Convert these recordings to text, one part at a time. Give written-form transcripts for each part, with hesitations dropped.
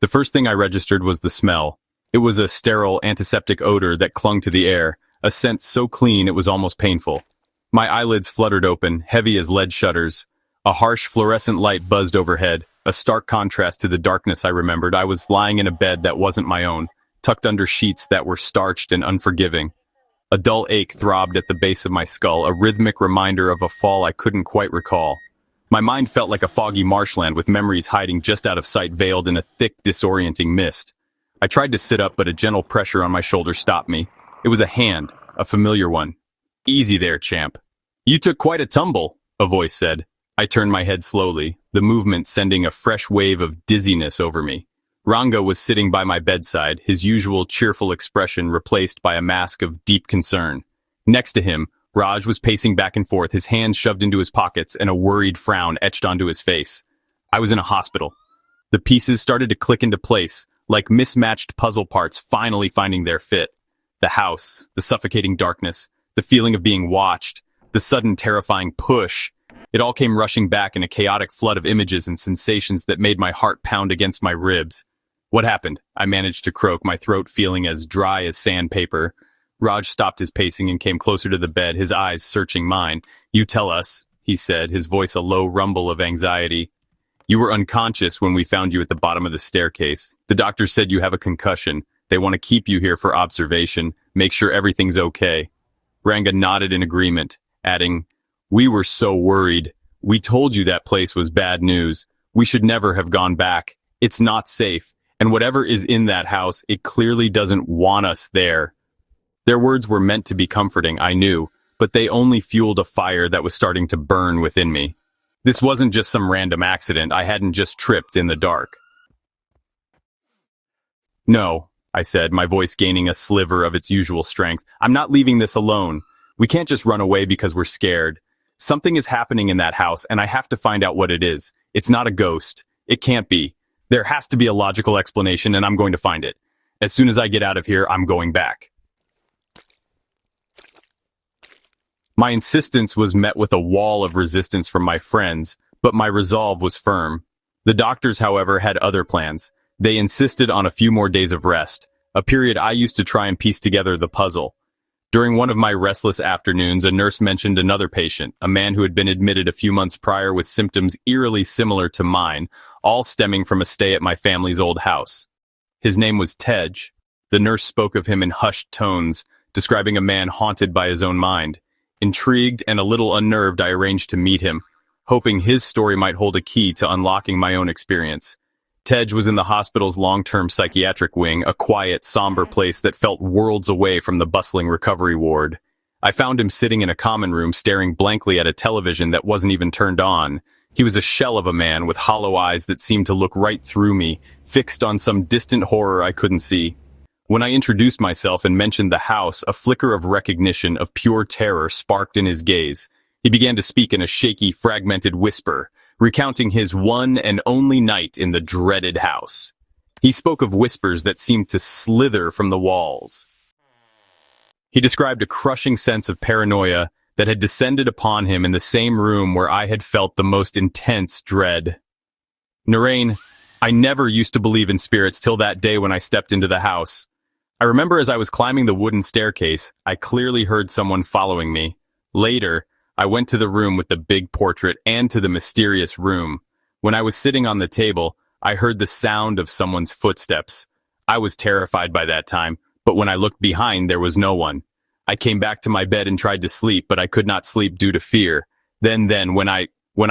The first thing I registered was the smell. It was a sterile, antiseptic odor that clung to the air, a scent so clean it was almost painful. My eyelids fluttered open, heavy as lead shutters. A harsh fluorescent light buzzed overhead, a stark contrast to the darkness I remembered. I was lying in a bed that wasn't my own, tucked under sheets that were starched and unforgiving. A dull ache throbbed at the base of my skull, a rhythmic reminder of a fall I couldn't quite recall. My mind felt like a foggy marshland with memories hiding just out of sight, veiled in a thick, disorienting mist. I tried to sit up, but a gentle pressure on my shoulder stopped me. It was a hand, a familiar one. "Easy there, champ." "You took quite a tumble," a voice said. I turned my head slowly, the movement sending a fresh wave of dizziness over me. Ranga was sitting by my bedside, his usual cheerful expression replaced by a mask of deep concern. Next to him, Raj was pacing back and forth, his hands shoved into his pockets and a worried frown etched onto his face. I was in a hospital. The pieces started to click into place, like mismatched puzzle parts finally finding their fit. The house, the suffocating darkness, the feeling of being watched, the sudden terrifying push. It all came rushing back in a chaotic flood of images and sensations that made my heart pound against my ribs. "What happened?" I managed to croak, my throat feeling as dry as sandpaper. Raj stopped his pacing and came closer to the bed, his eyes searching mine. "You tell us," he said, his voice a low rumble of anxiety. "You were unconscious when we found you at the bottom of the staircase. The doctor said you have a concussion. They want to keep you here for observation, make sure everything's okay." Ranga nodded in agreement, adding, "We were so worried. We told you that place was bad news. We should never have gone back. It's not safe. And whatever is in that house, it clearly doesn't want us there." Their words were meant to be comforting, I knew, but they only fueled a fire that was starting to burn within me. This wasn't just some random accident. I hadn't just tripped in the dark. "No," I said, my voice gaining a sliver of its usual strength. "I'm not leaving this alone. We can't just run away because we're scared. Something is happening in that house, and I have to find out what it is. It's not a ghost. It can't be. There has to be a logical explanation, and I'm going to find it. As soon as I get out of here, I'm going back." My insistence was met with a wall of resistance from my friends, but my resolve was firm. The doctors, however, had other plans. They insisted on a few more days of rest, a period I used to try and piece together the puzzle. During one of my restless afternoons, a nurse mentioned another patient, a man who had been admitted a few months prior with symptoms eerily similar to mine, all stemming from a stay at my family's old house. His name was Tej. The nurse spoke of him in hushed tones, describing a man haunted by his own mind. Intrigued and a little unnerved, I arranged to meet him, hoping his story might hold a key to unlocking my own experience. Tej was in the hospital's long-term psychiatric wing, a quiet, somber place that felt worlds away from the bustling recovery ward. I found him sitting in a common room, staring blankly at a television that wasn't even turned on. He was a shell of a man with hollow eyes that seemed to look right through me, fixed on some distant horror I couldn't see. When I introduced myself and mentioned the house, a flicker of recognition, of pure terror, sparked in his gaze. He began to speak in a shaky, fragmented whisper, recounting his one and only night in the dreaded house. He spoke of whispers that seemed to slither from the walls. He described a crushing sense of paranoia that had descended upon him in the same room where I had felt the most intense dread. "Naraine, I never used to believe in spirits till that day when I stepped into the house. I remember as I was climbing the wooden staircase, I clearly heard someone following me. Later, I went to the room with the big portrait and to the mysterious room. When I was sitting on the table, I heard the sound of someone's footsteps. I was terrified by that time, but when I looked behind, there was no one. I came back to my bed and tried to sleep, but I could not sleep due to fear. Then, when I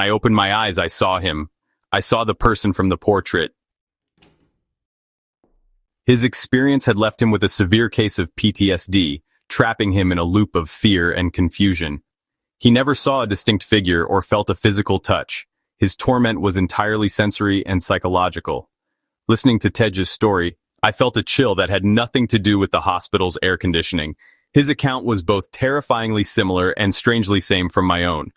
opened my eyes, I saw him. I saw the person from the portrait." His experience had left him with a severe case of PTSD, trapping him in a loop of fear and confusion. He never saw a distinct figure or felt a physical touch. His torment was entirely sensory and psychological. Listening to Tej's story, I felt a chill that had nothing to do with the hospital's air conditioning. His account was both terrifyingly similar and strangely same from my own.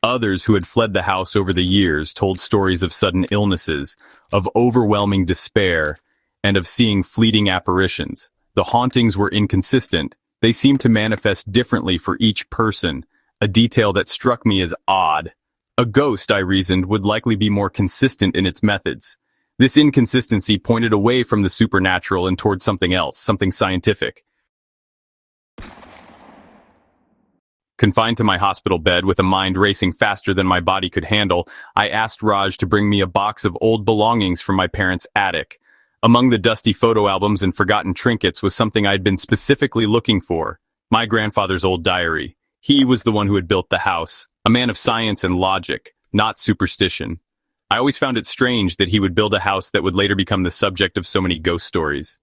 Others who had fled the house over the years told stories of sudden illnesses, of overwhelming despair, and of seeing fleeting apparitions. The hauntings were inconsistent. They seemed to manifest differently for each person, a detail that struck me as odd. A ghost, I reasoned, would likely be more consistent in its methods. This inconsistency pointed away from the supernatural and towards something else, something scientific. Confined to my hospital bed with a mind racing faster than my body could handle, I asked Raj to bring me a box of old belongings from my parents' attic. Among the dusty photo albums and forgotten trinkets was something I'd been specifically looking for: my grandfather's old diary. He was the one who had built the house, a man of science and logic, not superstition. I always found it strange that he would build a house that would later become the subject of so many ghost stories.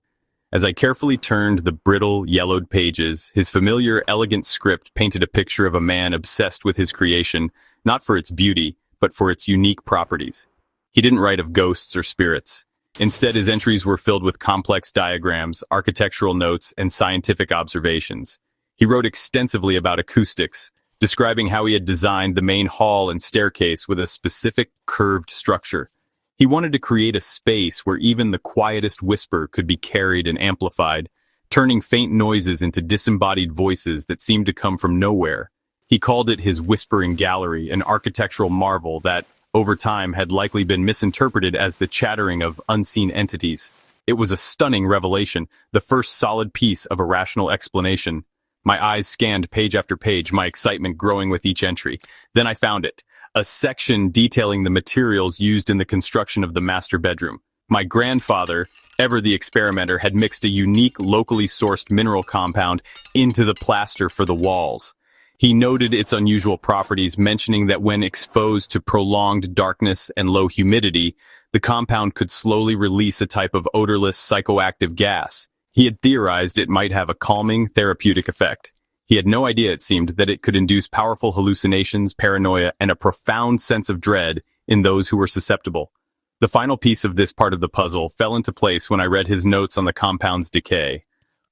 As I carefully turned the brittle, yellowed pages, his familiar, elegant script painted a picture of a man obsessed with his creation, not for its beauty, but for its unique properties. He didn't write of ghosts or spirits. Instead, his entries were filled with complex diagrams, architectural notes, and scientific observations. He wrote extensively about acoustics, describing how he had designed the main hall and staircase with a specific curved structure. He wanted to create a space where even the quietest whisper could be carried and amplified, turning faint noises into disembodied voices that seemed to come from nowhere. He called it his whispering gallery, an architectural marvel that, over time, had likely been misinterpreted as the chattering of unseen entities. It was a stunning revelation, the first solid piece of a rational explanation. My eyes scanned page after page, my excitement growing with each entry. Then I found it. A section detailing the materials used in the construction of the master bedroom. My grandfather, ever the experimenter, had mixed a unique, locally sourced mineral compound into the plaster for the walls. He noted its unusual properties, mentioning that when exposed to prolonged darkness and low humidity, the compound could slowly release a type of odorless psychoactive gas. He had theorized it might have a calming, therapeutic effect. He had no idea, it seemed, that it could induce powerful hallucinations, paranoia, and a profound sense of dread in those who were susceptible. The final piece of this part of the puzzle fell into place when I read his notes on the compound's decay.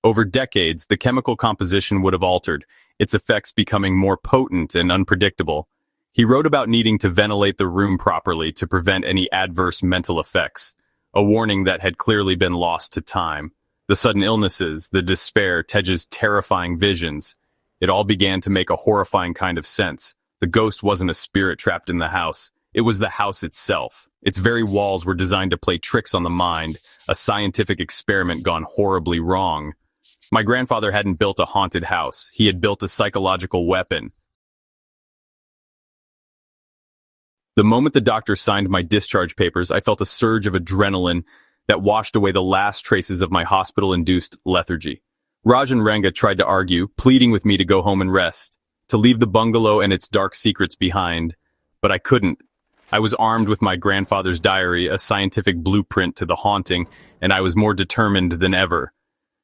Over decades, the chemical composition would have altered, its effects becoming more potent and unpredictable. He wrote about needing to ventilate the room properly to prevent any adverse mental effects, a warning that had clearly been lost to time. The sudden illnesses, the despair, Tej's terrifying visions. It all began to make a horrifying kind of sense. The ghost wasn't a spirit trapped in the house. It was the house itself. Its very walls were designed to play tricks on the mind, a scientific experiment gone horribly wrong. My grandfather hadn't built a haunted house. He had built a psychological weapon. The moment the doctor signed my discharge papers, I felt a surge of adrenaline that washed away the last traces of my hospital-induced lethargy. Raj and Ranga tried to argue, pleading with me to go home and rest, to leave the bungalow and its dark secrets behind. But I couldn't. I was armed with my grandfather's diary, a scientific blueprint to the haunting, and I was more determined than ever.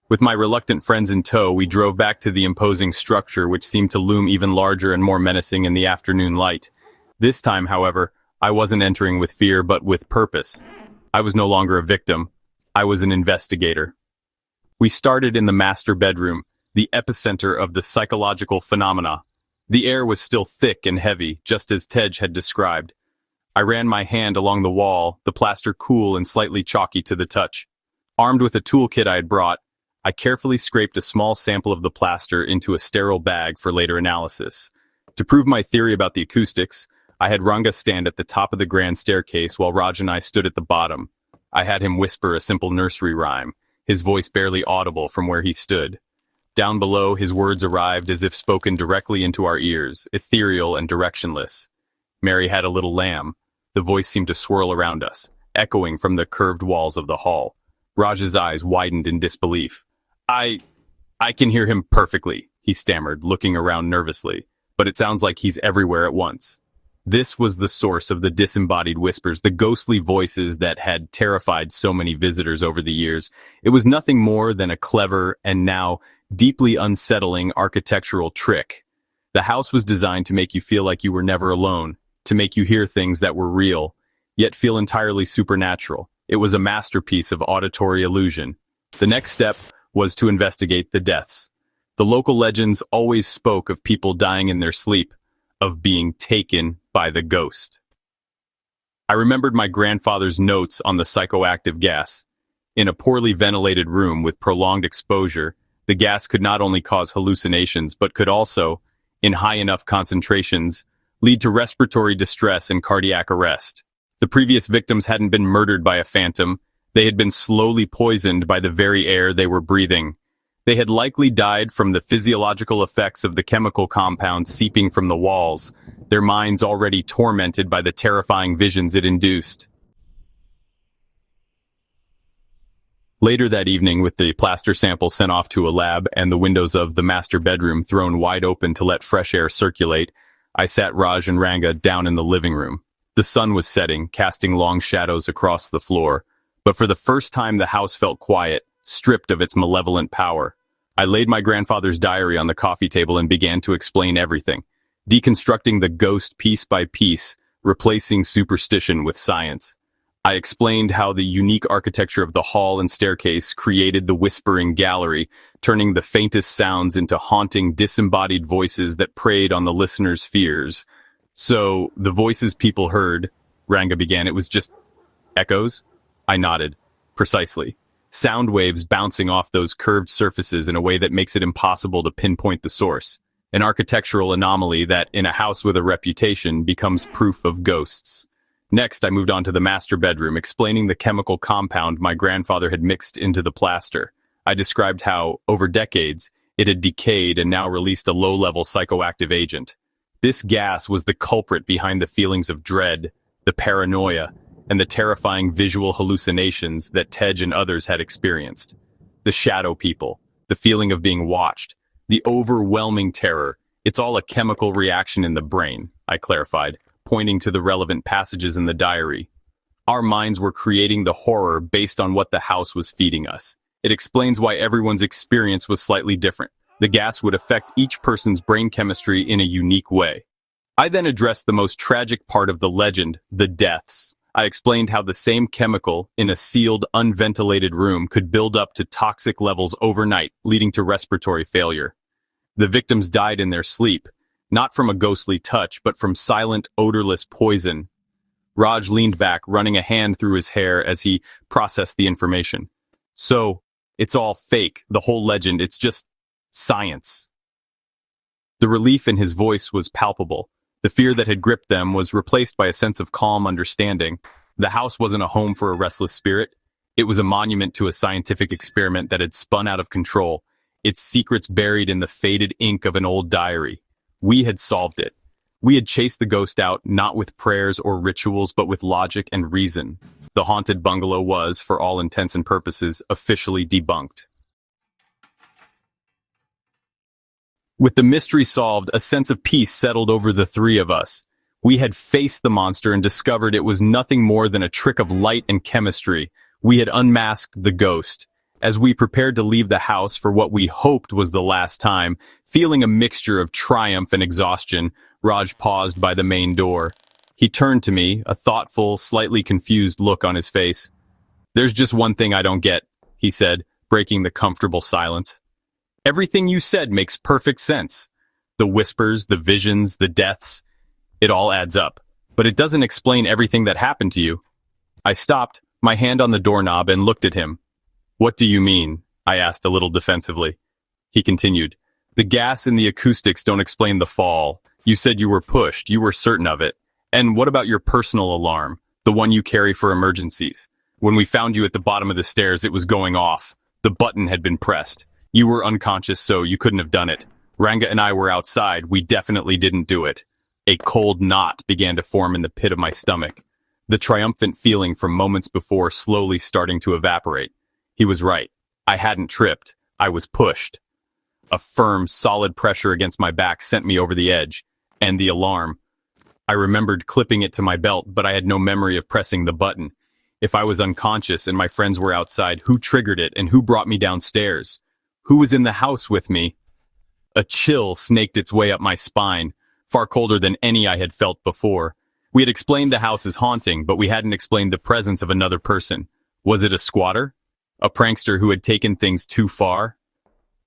With my reluctant friends in tow, we drove back to the imposing structure, which seemed to loom even larger and more menacing in the afternoon light. This time, however, I wasn't entering with fear, but with purpose. I was no longer a victim. I was an investigator. We started in the master bedroom, the epicenter of the psychological phenomena. The air was still thick and heavy, just as Tej had described. I ran my hand along the wall, the plaster cool and slightly chalky to the touch. Armed with a toolkit I had brought, I carefully scraped a small sample of the plaster into a sterile bag for later analysis. To prove my theory about the acoustics, I had Ranga stand at the top of the grand staircase while Raj and I stood at the bottom. I had him whisper a simple nursery rhyme, his voice barely audible from where he stood. Down below, his words arrived as if spoken directly into our ears, ethereal and directionless. Mary had a little lamb. The voice seemed to swirl around us, echoing from the curved walls of the hall. Raj's eyes widened in disbelief. I can hear him perfectly, he stammered, looking around nervously, but it sounds like he's everywhere at once. This was the source of the disembodied whispers, the ghostly voices that had terrified so many visitors over the years. It was nothing more than a clever and now deeply unsettling architectural trick. The house was designed to make you feel like you were never alone, to make you hear things that were real, yet feel entirely supernatural. It was a masterpiece of auditory illusion. The next step was to investigate the deaths. The local legends always spoke of people dying in their sleep, of being taken by the ghost. I remembered my grandfather's notes on the psychoactive gas. In a poorly ventilated room with prolonged exposure, the gas could not only cause hallucinations, but could also, in high enough concentrations, lead to respiratory distress and cardiac arrest. The previous victims hadn't been murdered by a phantom. They had been slowly poisoned by the very air they were breathing. They had likely died from the physiological effects of the chemical compound seeping from the walls, their minds already tormented by the terrifying visions it induced. Later that evening, with the plaster sample sent off to a lab and the windows of the master bedroom thrown wide open to let fresh air circulate, I sat Raj and Ranga down in the living room. The sun was setting, casting long shadows across the floor, but for the first time the house felt quiet, stripped of its malevolent power. I laid my grandfather's diary on the coffee table and began to explain everything, deconstructing the ghost piece by piece, replacing superstition with science. I explained how the unique architecture of the hall and staircase created the whispering gallery, turning the faintest sounds into haunting, disembodied voices that preyed on the listeners' fears. So, the voices people heard, Ranga began, it was just echoes? I nodded. Precisely. Sound waves bouncing off those curved surfaces in a way that makes it impossible to pinpoint the source. An architectural anomaly that, in a house with a reputation, becomes proof of ghosts. Next, I moved on to the master bedroom, explaining the chemical compound my grandfather had mixed into the plaster. I described how, over decades, it had decayed and now released a low-level psychoactive agent. This gas was the culprit behind the feelings of dread, the paranoia, and the terrifying visual hallucinations that Tej and others had experienced. The shadow people, the feeling of being watched, the overwhelming terror. It's all a chemical reaction in the brain, I clarified, pointing to the relevant passages in the diary. Our minds were creating the horror based on what the house was feeding us. It explains why everyone's experience was slightly different. The gas would affect each person's brain chemistry in a unique way. I then addressed the most tragic part of the legend, the deaths. I explained how the same chemical in a sealed, unventilated room could build up to toxic levels overnight, leading to respiratory failure. The victims died in their sleep, not from a ghostly touch, but from silent, odorless poison. Raj leaned back, running a hand through his hair as he processed the information. So, it's all fake, the whole legend, it's just science. The relief in his voice was palpable. The fear that had gripped them was replaced by a sense of calm understanding. The house wasn't a home for a restless spirit. It was a monument to a scientific experiment that had spun out of control, its secrets buried in the faded ink of an old diary. We had solved it. We had chased the ghost out, not with prayers or rituals, but with logic and reason. The haunted bungalow was, for all intents and purposes, officially debunked. With the mystery solved, a sense of peace settled over the three of us. We had faced the monster and discovered it was nothing more than a trick of light and chemistry. We had unmasked the ghost. As we prepared to leave the house for what we hoped was the last time, feeling a mixture of triumph and exhaustion, Raj paused by the main door. He turned to me, a thoughtful, slightly confused look on his face. "There's just one thing I don't get," he said, breaking the comfortable silence. "Everything you said makes perfect sense. The whispers, the visions, the deaths, it all adds up. But it doesn't explain everything that happened to you." I stopped, my hand on the doorknob, and looked at him. "What do you mean?" I asked a little defensively. He continued, "The gas and the acoustics don't explain the fall. You said you were pushed, you were certain of it. And what about your personal alarm, the one you carry for emergencies? When we found you at the bottom of the stairs, it was going off. The button had been pressed. You were unconscious, so you couldn't have done it. Ranga and I were outside. We definitely didn't do it." A cold knot began to form in the pit of my stomach, the triumphant feeling from moments before slowly starting to evaporate. He was right. I hadn't tripped. I was pushed. A firm, solid pressure against my back sent me over the edge. And the alarm. I remembered clipping it to my belt, but I had no memory of pressing the button. If I was unconscious and my friends were outside, who triggered it and who brought me downstairs? Who was in the house with me? A chill snaked its way up my spine, far colder than any I had felt before. We had explained the house as haunting, but we hadn't explained the presence of another person. Was it a squatter? A prankster who had taken things too far?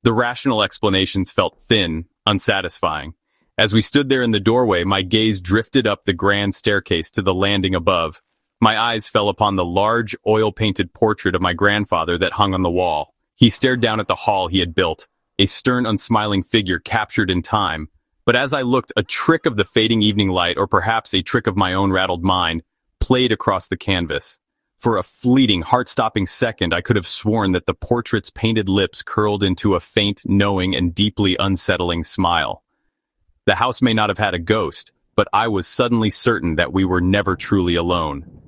The rational explanations felt thin, unsatisfying. As we stood there in the doorway, my gaze drifted up the grand staircase to the landing above. My eyes fell upon the large, oil-painted portrait of my grandfather that hung on the wall. He stared down at the hall he had built, a stern, unsmiling figure captured in time. But as I looked, a trick of the fading evening light, or perhaps a trick of my own rattled mind, played across the canvas. For a fleeting, heart-stopping second, I could have sworn that the portrait's painted lips curled into a faint, knowing, and deeply unsettling smile. The house may not have had a ghost, but I was suddenly certain that we were never truly alone.